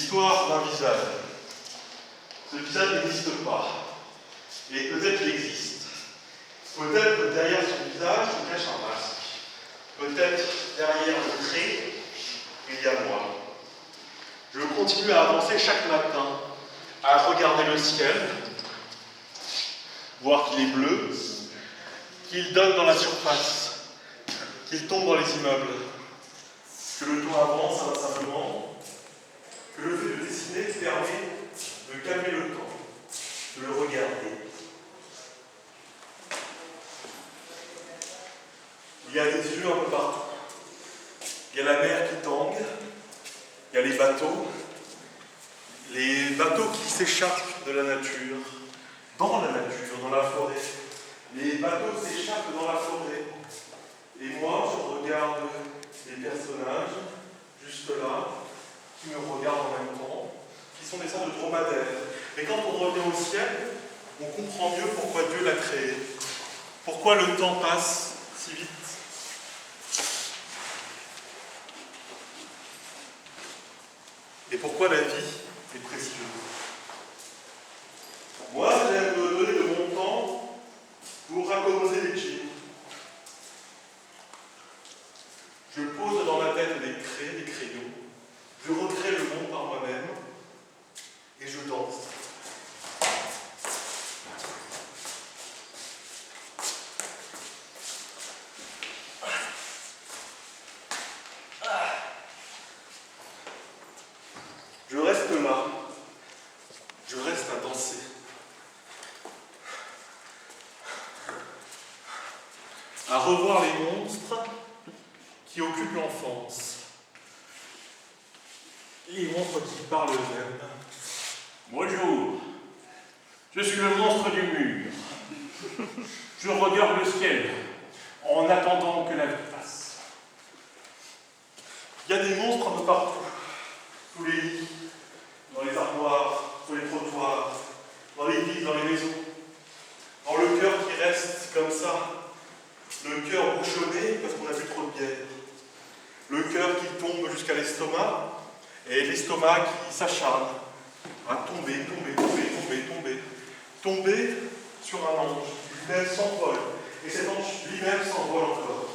l'histoire d'un visage. Ce visage n'existe pas. Et peut-être qu'il existe. Peut-être que derrière son visage se cache un masque. Peut-être derrière le trait, il y a moi. Je continue à avancer chaque matin, à regarder le ciel, voir qu'il est bleu, qu'il donne dans la surface, qu'il tombe dans les immeubles, que le temps avance inlassablement, que le fait de dessiner permet de calmer le temps, de le regarder. Il y a des yeux un peu partout. Il y a la mer qui tangue, il y a les bateaux qui s'échappent de la nature, dans la nature, dans la forêt. Les bateaux s'échappent dans la forêt. Et moi, je regarde les personnages, juste là, qui me regardent en même temps, qui sont des sortes de dromadaires. Et quand on revient au ciel, on comprend mieux pourquoi Dieu l'a créé. Pourquoi le temps passe si vite. Et pourquoi la vie est précieuse. Moi, j'aime me donner de mon temps pour raccommoder les jeans. Je pose dans ma tête des crayons, je recrée le monde par moi-même et je danse. Je reste là, je reste à danser. À revoir les monstres qui occupent l'enfance. Les monstres qui parlent eux-mêmes. Bonjour, je suis le monstre du mur. Je regarde le ciel en attendant que la vie passe. Il y a des monstres un peu partout. Sous les lits, dans les armoires, sur les trottoirs, dans les villes, dans les maisons. Dans le cœur qui reste comme ça. Le cœur bouchonné parce qu'on a bu trop de bière. Le cœur qui tombe jusqu'à l'estomac. Et l'estomac qui s'acharne à tomber. Tomber sur un ange. Lui-même s'envole. Et cet ange lui-même s'envole encore.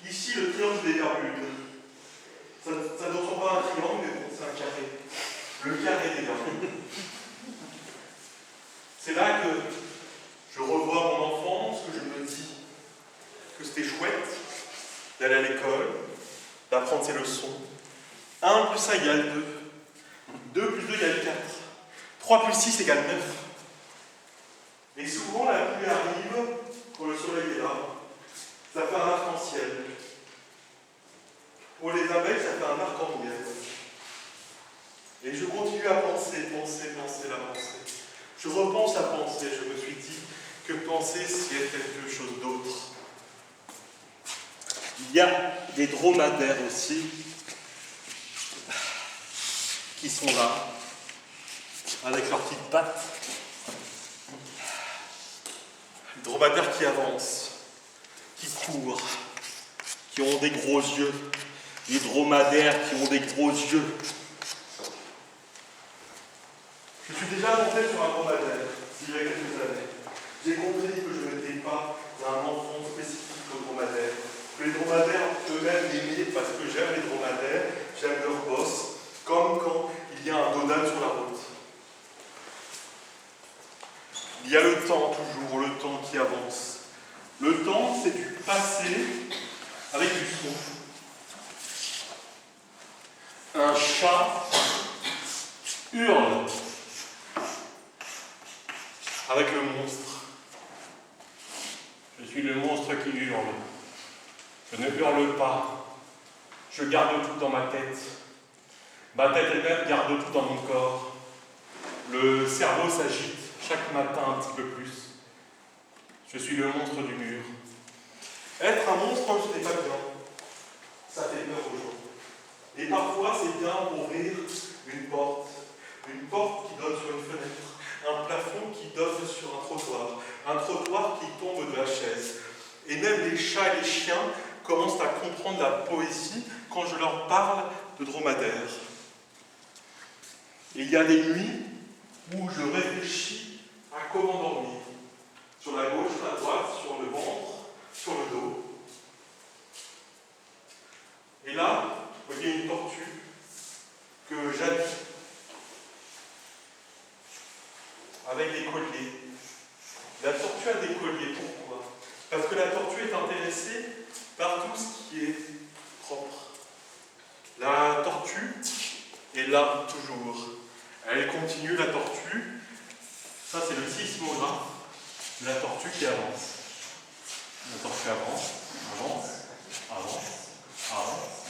Ici, le triangle des Bermudes. Ça ne ressemble pas à un triangle, mais bon, c'est un carré. Le carré des Bermudes. C'est là que je revois mon enfance, que je me dis que c'était chouette d'aller à l'école, d'apprendre ses leçons. 1 plus 1 égale 2. 2 plus 2 égale 4. 3 plus 6 égale 9. Et souvent, la pluie arrive quand le soleil est là. Ça fait un arc-en-ciel. Pour les abeilles, ça fait un arc-en-miel. Et je continue à penser la pensée. Je repense à penser, je me suis dit que penser, c'est quelque chose d'autre. Il y a des dromadaires aussi qui sont là, avec leurs petites pattes. Des dromadaires qui avancent, qui courent, qui ont des gros yeux. Des dromadaires qui ont des gros yeux. Je suis déjà monté sur un dromadaire, il y a quelques années. J'ai compris que je n'étais pas un enfant spécifique au dromadaire. Que les dromadaires eux-mêmes m'aimaient parce que j'aime les dromadaires, j'aime leur bosse, comme quand il y a un dodan sur la route. Il y a le temps toujours, le temps qui avance. Le temps, c'est du passé avec du son. Un chat hurle avec le monstre. Je suis le monstre qui hurle. Je ne hurle pas. Je garde tout dans ma tête. Ma tête elle-même garde tout dans mon corps. Le cerveau s'agite chaque matin un petit peu plus. Je suis le monstre du mur. Être un monstre, ce n'est pas bien. Ça fait peur aux gens. Et parfois, c'est bien ouvrir une porte qui donne sur une fenêtre, un plafond qui donne sur un trottoir qui tombe de la chaise. Et même les chats et les chiens commencent à comprendre la poésie quand je leur parle de dromadaire. Et il y a des nuits où je réfléchis à comment dormir. Sur la gauche, sur la droite, sur le ventre, sur le dos. Et là, vous voyez une tortue que j'habille avec des colliers. La tortue a des colliers, pourquoi? Parce que la tortue est intéressée par tout ce qui est propre. La tortue est là toujours. Elle continue, la tortue. Ça, c'est le sismographe de la tortue qui avance. La tortue avance, avance, avance, avance.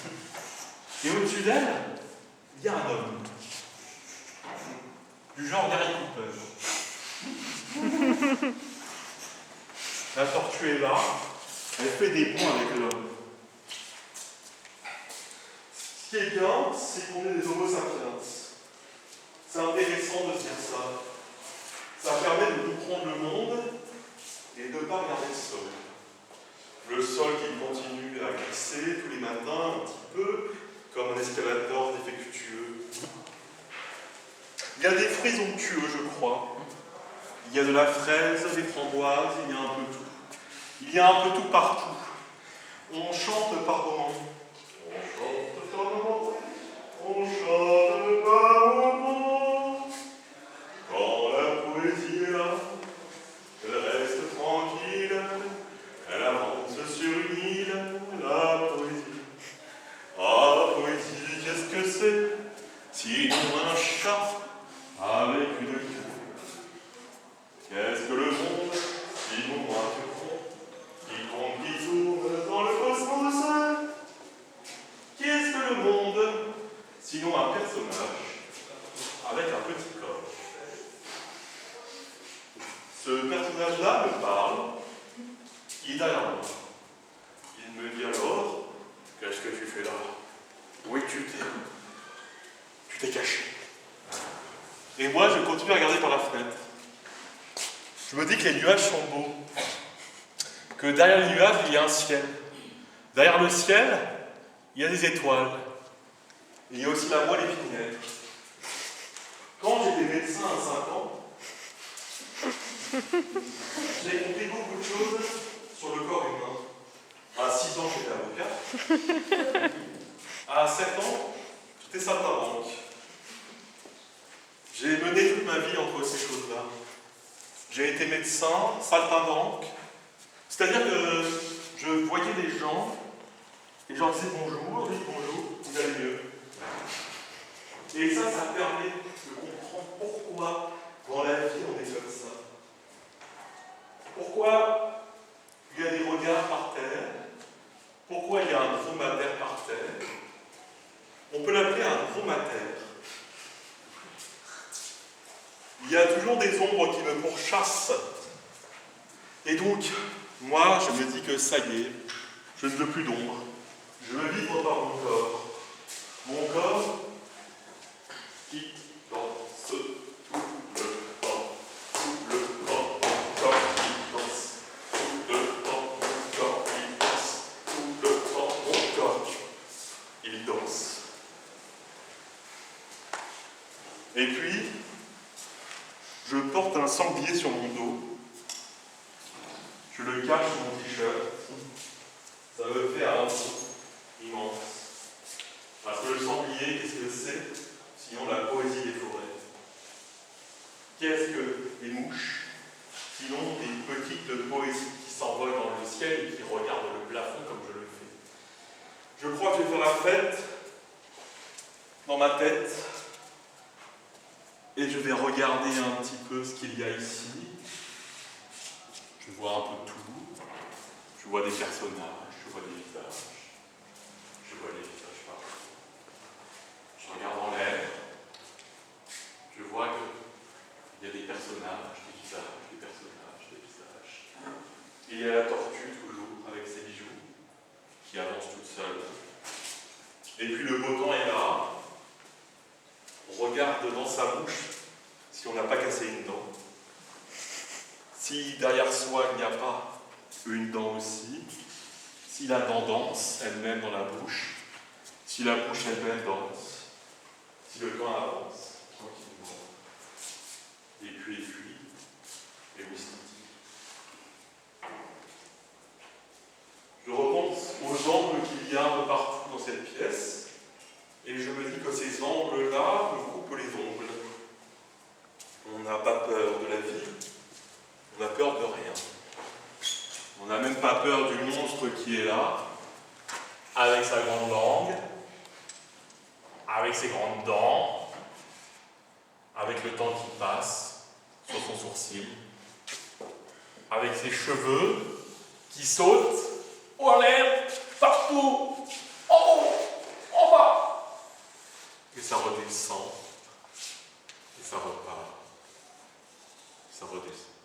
Et au-dessus d'elle, il y a un homme. Du genre Gary Cooper. La tortue est là, elle fait des ponts avec l'homme. Ce qui est bien, c'est qu'on est des homo sapiens. C'est intéressant de se dire ça. Ça permet de comprendre le monde et de ne pas regarder le sol. Le sol qui continue à glisser tous les matins un petit peu, comme un escalator défectueux. Il y a des fruits onctueux, je crois. Il y a de la fraise, des framboises, il y a un peu tout. Il y a un peu tout partout. On chante par moments. On chante par moments. On chante par moments. Quand la poésie est là, elle reste tranquille. Elle avance sur une île, la poésie. Ah, la poésie, qu'est-ce que c'est? Sinon un chat avec une queue. Qu'est-ce que le monde? Sinon un turon qui tombe, qui tourne dans le cosmos. Qu'est-ce que le monde? Sinon un personnage avec un petit corps. Ce personnage-là me parle, il est derrière moi. Il me dit alors, qu'est-ce que tu fais là? Oui, tu t'es caché. Et moi, je continue à regarder par la fenêtre. Je me dis que les nuages sont beaux. Que derrière les nuages, il y a un ciel. Derrière le ciel, il y a des étoiles. Et il y a aussi la moelle épinière. Quand j'étais médecin à 5 ans, j'ai compris beaucoup de choses sur le corps humain. À 6 ans, j'étais avocat. À 7 ans, j'étais saltimbanque. J'ai mené toute ma vie entre ces choses-là. J'ai été médecin, saltimbanque. C'est-à-dire que je voyais des gens, et je leur disais bonjour, oui bonjour, vous allez mieux. Et ça permet de comprendre pourquoi dans la vie on est comme ça. Pourquoi il y a des regards par terre, pourquoi il y a un dromadaire par terre. On peut l'appeler un dromadaire. Il y a toujours des ombres qui me pourchassent. Et donc, moi, je me dis que ça y est, je ne veux plus d'ombre. Je veux vivre par mon corps. Mon corps qui danse tout le temps. Tout le temps, mon corps qui danse. Tout le temps, mon corps qui danse. Tout le temps, mon corps, il danse. Et puis, je porte un sanglier sur mon dos. Je le cache sur mon t-shirt. Ça me fait un trou immense. Parce que le sanglier, qu'est-ce que c'est? Sinon la poésie des forêts. Qu'est-ce que les mouches? Sinon des petites poésies qui s'envolent dans le ciel et qui regardent le plafond comme je le fais. Je crois que je vais faire la fête dans ma tête. Et je vais regarder un petit peu ce qu'il y a ici. Je vois un peu tout. Je vois des personnages, je vois des visages. Je vois des visages partout. Je regarde en l'air. Je vois qu'il y a des personnages, des visages, des personnages, des visages. Et il y a la tortue toujours avec ses bijoux qui avance toute seule. Et puis le beau temps est là. On regarde dans sa bouche si on n'a pas cassé une dent. Si derrière soi il n'y a pas une dent aussi. Si la dent danse elle-même dans la bouche, si la bouche elle-même danse, si le temps avance tranquillement, et puis, et mystique. Je repense aux angles qu'il y a un peu partout dans cette pièce, et je me dis que ces angles-là me coupent les ongles. On n'a pas peur de la vie, on a peur de rien. On n'a même pas peur du monstre qui est là, avec sa grande langue, avec ses grandes dents, avec le temps qui passe sur son sourcil, avec ses cheveux qui sautent en l'air, partout, en haut, en bas. Et ça redescend, et ça repart, ça redescend.